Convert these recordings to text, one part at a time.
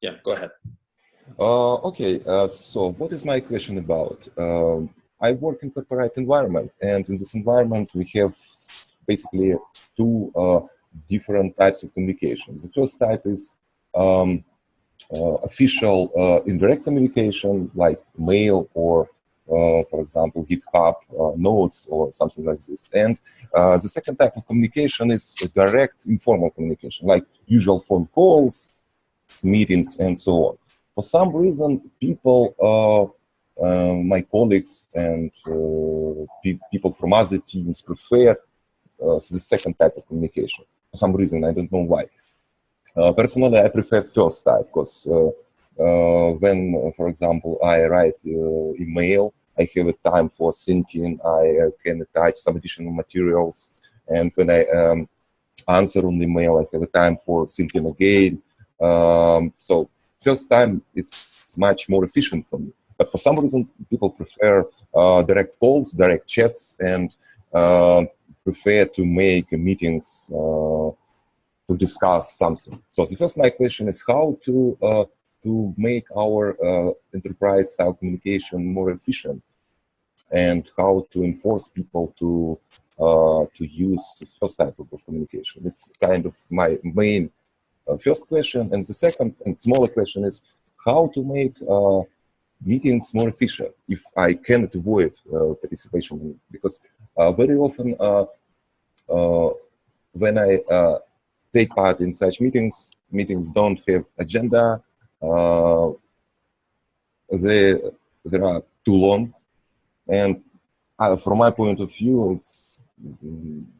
Yeah, go ahead. Okay, so what is my question about? I work in corporate environment, and in this environment we have basically two different types of communication. The first type is official indirect communication, like mail or, for example, GitHub notes or something like this. And the second type of communication is direct informal communication, like usual phone calls, meetings, and so on. For some reason, people, my colleagues and people from other teams prefer the second type of communication. For some reason, I don't know why. Personally, I prefer first type because when, for example, I write email, I have a time for thinking, I can attach some additional materials, and when I answer on the email, I have a time for thinking again. So first time it's much more efficient for me. But for some reason, people prefer direct calls, direct chats, and prefer to make meetings to discuss something. So the first my question is how to make our enterprise style communication more efficient, and how to enforce people to use the first type of communication. It's kind of my main first question. And the second and smaller question is how to make meetings more efficient if I cannot avoid participation, because very often when I take part in such meetings don't have agenda, they are too long, and from my point of view, it's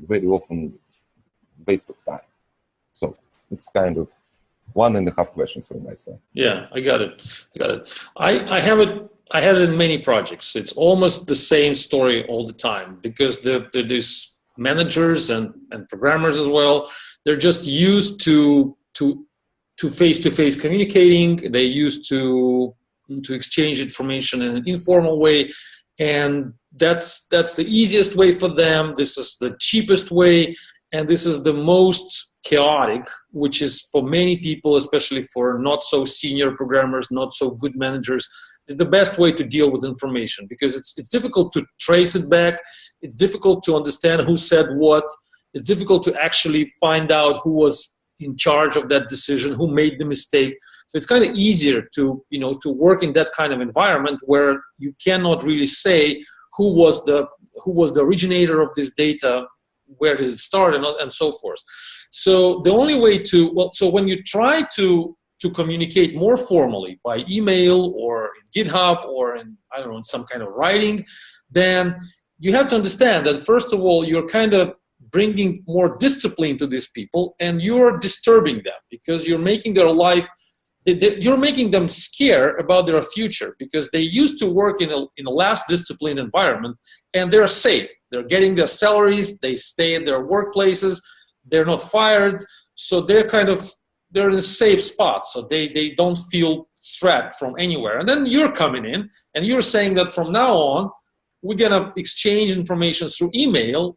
very often waste of time. So it's kind of 1.5 questions from my side. Yeah, I got it. I have it. I have it in many projects. It's almost the same story all the time, because there's managers and programmers as well. They're just used to face-to-face communicating. They used to exchange information in an informal way, and that's the easiest way for them. This is the cheapest way, and this is the most chaotic, which is for many people, especially for not so senior programmers, not so good managers, is the best way to deal with information, because it's difficult to trace it back. It's difficult to understand who said what. It's difficult to actually find out who was in charge of that decision, who made the mistake. So it's kind of easier to work in that kind of environment where you cannot really say who was the originator of this data, where did it start, and so forth. So the only way so when you try to communicate more formally by email or in GitHub or in some kind of writing, then you have to understand that first of all, you're kind of bringing more discipline to these people, and you're disturbing them because you're making their life, you're making them scared about their future, because they used to work in a less disciplined environment, and they're safe. They're getting their salaries, they stay in their workplaces, they're not fired, so they're in a safe spot, so they don't feel threat from anywhere. And then you're coming in and you're saying that from now on we're gonna exchange information through email,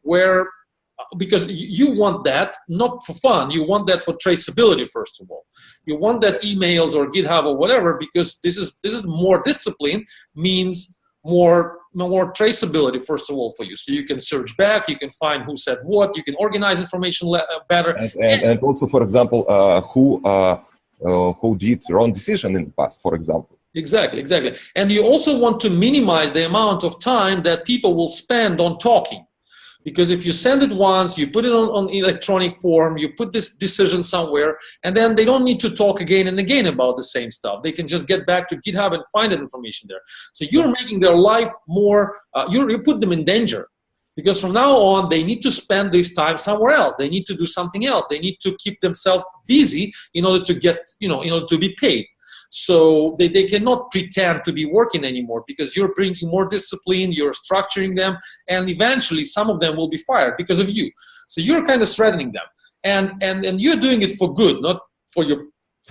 because you want that not for fun, you want that for traceability. First of all, you want that emails or GitHub or whatever, because this is more discipline, means more traceability, first of all, for you. So you can search back, you can find who said what, you can organize information better. And also, for example, who did wrong decision in the past, for example. Exactly. And you also want to minimize the amount of time that people will spend on talking. Because if you send it once, you put it on electronic form, you put this decision somewhere, and then they don't need to talk again and again about the same stuff. They can just get back to GitHub and find that information there. So you're making their life more, you put them in danger. Because from now on, they need to spend this time somewhere else. They need to do something else. They need to keep themselves busy in order to get, in order to be paid. So they cannot pretend to be working anymore, because you're bringing more discipline, you're structuring them, and eventually some of them will be fired because of you. So you're kind of threatening them, and you're doing it for good, not for your.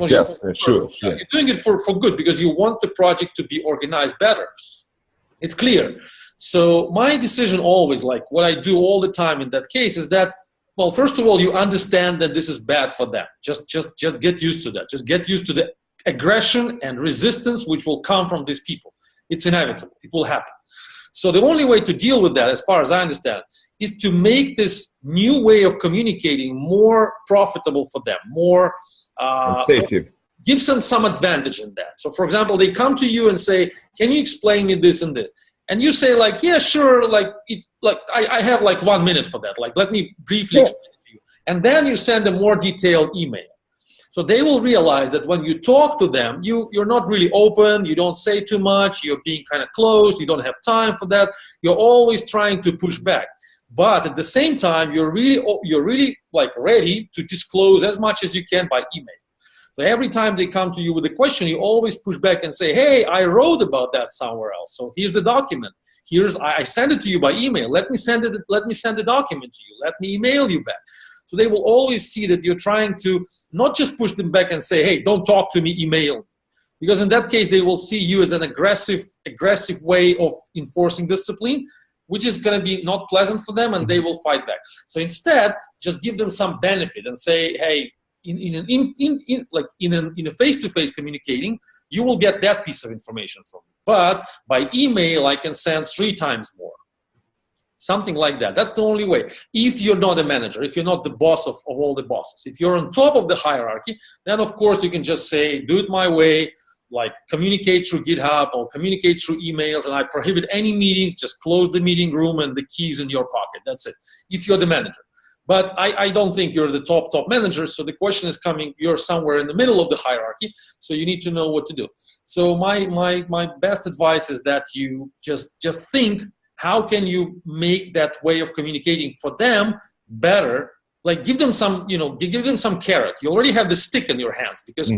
Yes, sure. You're doing it for good, because you want the project to be organized better. It's clear. So my decision always, like what I do all the time in that case, is that, well, first of all, you understand that this is bad for them. Just get used to that. Just get used to the aggression and resistance which will come from these people. It's inevitable. It will happen. So the only way to deal with that, as far as I understand, is to make this new way of communicating more profitable for them, more and safer. Give them some advantage in that. So, for example, they come to you and say, "Can you explain me this and this?" And you say, like, "Yeah, sure. I have like 1 minute for that. Like, let me briefly explain it to you." And then you send a more detailed email. So they will realize that when you talk to them, you're not really open, you don't say too much, you're being kind of closed, you don't have time for that, you're always trying to push back. But at the same time, you're really like ready to disclose as much as you can by email. So every time they come to you with a question, you always push back and say, "Hey, I wrote about that somewhere else. So here's the document. I sent it to you by email. Let me send the document to you. Let me email you back." So they will always see that you're trying to not just push them back and say, "Hey, don't talk to me, email." Because in that case, they will see you as an aggressive way of enforcing discipline, which is going to be not pleasant for them, and they will fight back. So instead, just give them some benefit and say, "Hey, in a face-to-face communicating, you will get that piece of information from me. But by email, I can send 3 times more." Something like that. That's the only way. If you're not a manager, if you're not the boss of all the bosses, if you're on top of the hierarchy, then of course you can just say, "Do it my way," like communicate through GitHub or communicate through emails, and I prohibit any meetings, just close the meeting room and the keys in your pocket. That's it. If you're the manager. But I don't think you're the top manager, so the question is coming, you're somewhere in the middle of the hierarchy, so you need to know what to do. So my best advice is that you just think, how can you make that way of communicating for them better? Like give them some carrot. You already have the stick in your hands because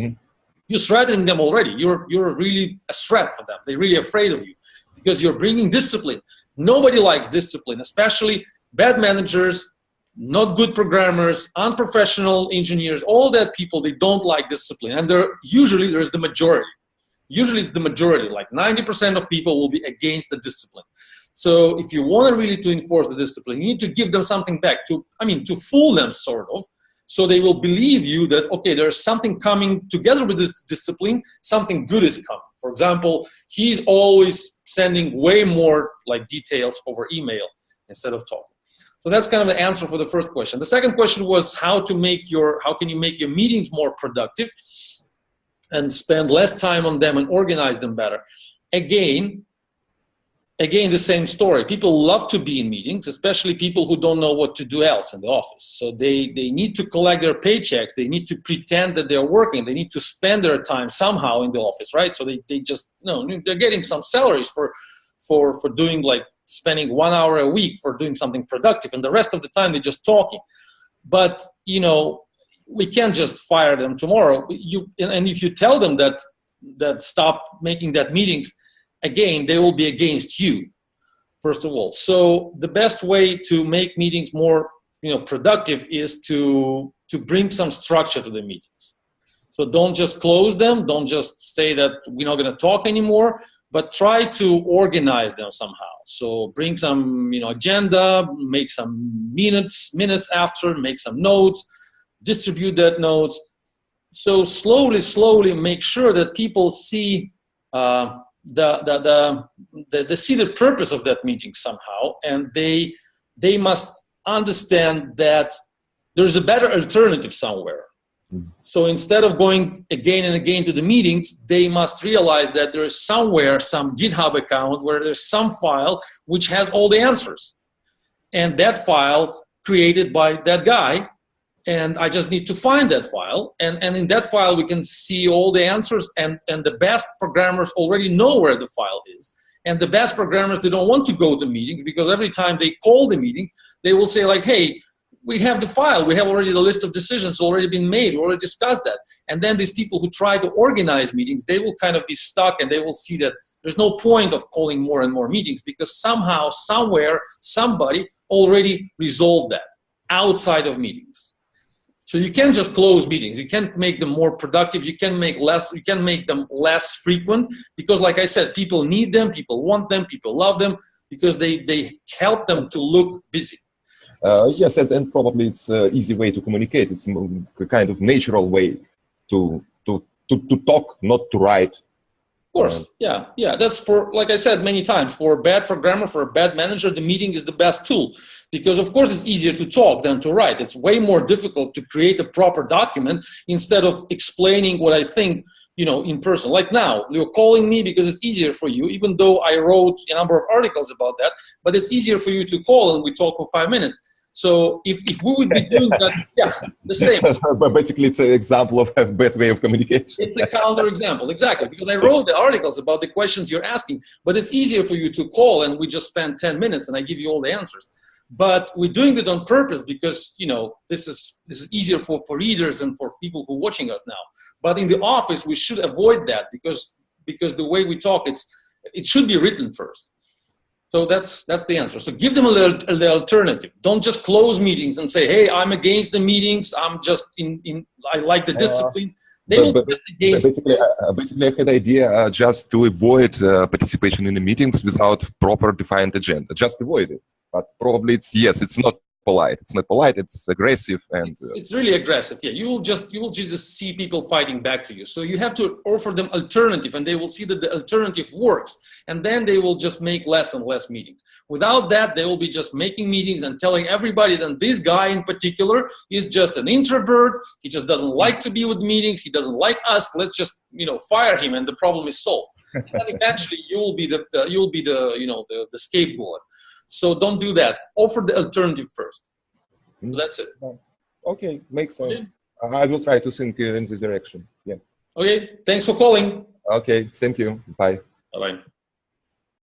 you're threatening them already. You're really a threat for them. They're really afraid of you because you're bringing discipline. Nobody likes discipline, especially bad managers, not good programmers, unprofessional engineers, all that people, they don't like discipline. And there's the majority. Usually it's the majority, like 90% of people will be against the discipline. So if you want really to enforce the discipline, you need to give them something back to fool them sort of, so they will believe you that, okay, there's something coming together with this discipline, something good is coming. For example, he's always sending way more like details over email instead of talking. So that's kind of the answer for the first question. The second question was how can you make your meetings more productive and spend less time on them and organize them better? Again, the same story. People love to be in meetings, especially people who don't know what to do else in the office. So they need to collect their paychecks. They need to pretend that they're working. They need to spend their time somehow in the office, right? So they just, they're getting some salaries for doing like spending 1 hour a week for doing something productive. And the rest of the time they're just talking. But, we can't just fire them tomorrow. And if you tell them that stop making that meetings, again, they will be against you, first of all. So the best way to make meetings more, productive is to bring some structure to the meetings. So don't just close them. Don't just say that we're not going to talk anymore, but try to organize them somehow. So bring some, agenda, make some minutes after, make some notes, distribute that notes. So slowly make sure that people see see the purpose of that meeting somehow, and they must understand that there's a better alternative somewhere. So instead of going again and again to the meetings, they must realize that there is somewhere some GitHub account where there's some file which has all the answers, and that file created by that guy. And I just need to find that file. And in that file, we can see all the answers. And the best programmers already know where the file is. And the best programmers, they don't want to go to meetings because every time they call the meeting, they will say like, "Hey, we have the file. We have already the list of decisions already been made. We already discussed that." And then these people who try to organize meetings, they will kind of be stuck, and they will see that there's no point of calling more and more meetings because somehow, somewhere, somebody already resolved that outside of meetings. So you can't just close meetings. You can't make them more productive. You can make them less frequent because, like I said, people need them, people want them, people love them because they help them to look busy. Yes, and probably it's an easy way to communicate. It's a kind of natural way to to talk, not to write. Of course, yeah. That's for, like I said many times, for a bad programmer, for a bad manager, the meeting is the best tool. Because of course it's easier to talk than to write. It's way more difficult to create a proper document instead of explaining what I think, in person. Like now, you're calling me because it's easier for you, even though I wrote a number of articles about that, but it's easier for you to call and we talk for 5 minutes. So if we would be doing that, the same. But basically, it's an example of a bad way of communication. It's a counter example, exactly, because I wrote the articles about the questions you're asking, but it's easier for you to call and we just spend 10 minutes and I give you all the answers. But we're doing it on purpose because, this is easier for readers and for people who are watching us now. But in the office, we should avoid that because the way we talk, it should be written first. So that's the answer. So give them the alternative. Don't just close meetings and say, hey, I'm against the meetings. I'm just I like the discipline. They will just against. Basically, I had the idea just to avoid participation in the meetings without proper defined agenda. Just avoid it. But probably it's not polite. It's not polite. It's aggressive and. It's really aggressive. Yeah, you will just see people fighting back to you. So you have to offer them alternative, and they will see that the alternative works. And then they will just make less and less meetings. Without that, they will be just making meetings and telling everybody that this guy in particular is just an introvert. He just doesn't like to be with meetings. He doesn't like us. Let's just, fire him and the problem is solved. And then eventually you will be the scapegoat. So don't do that. Offer the alternative first. That's it. Okay, makes sense. Okay. I will try to think in this direction. Yeah. Okay, thanks for calling. Okay, thank you. Bye. Bye-bye.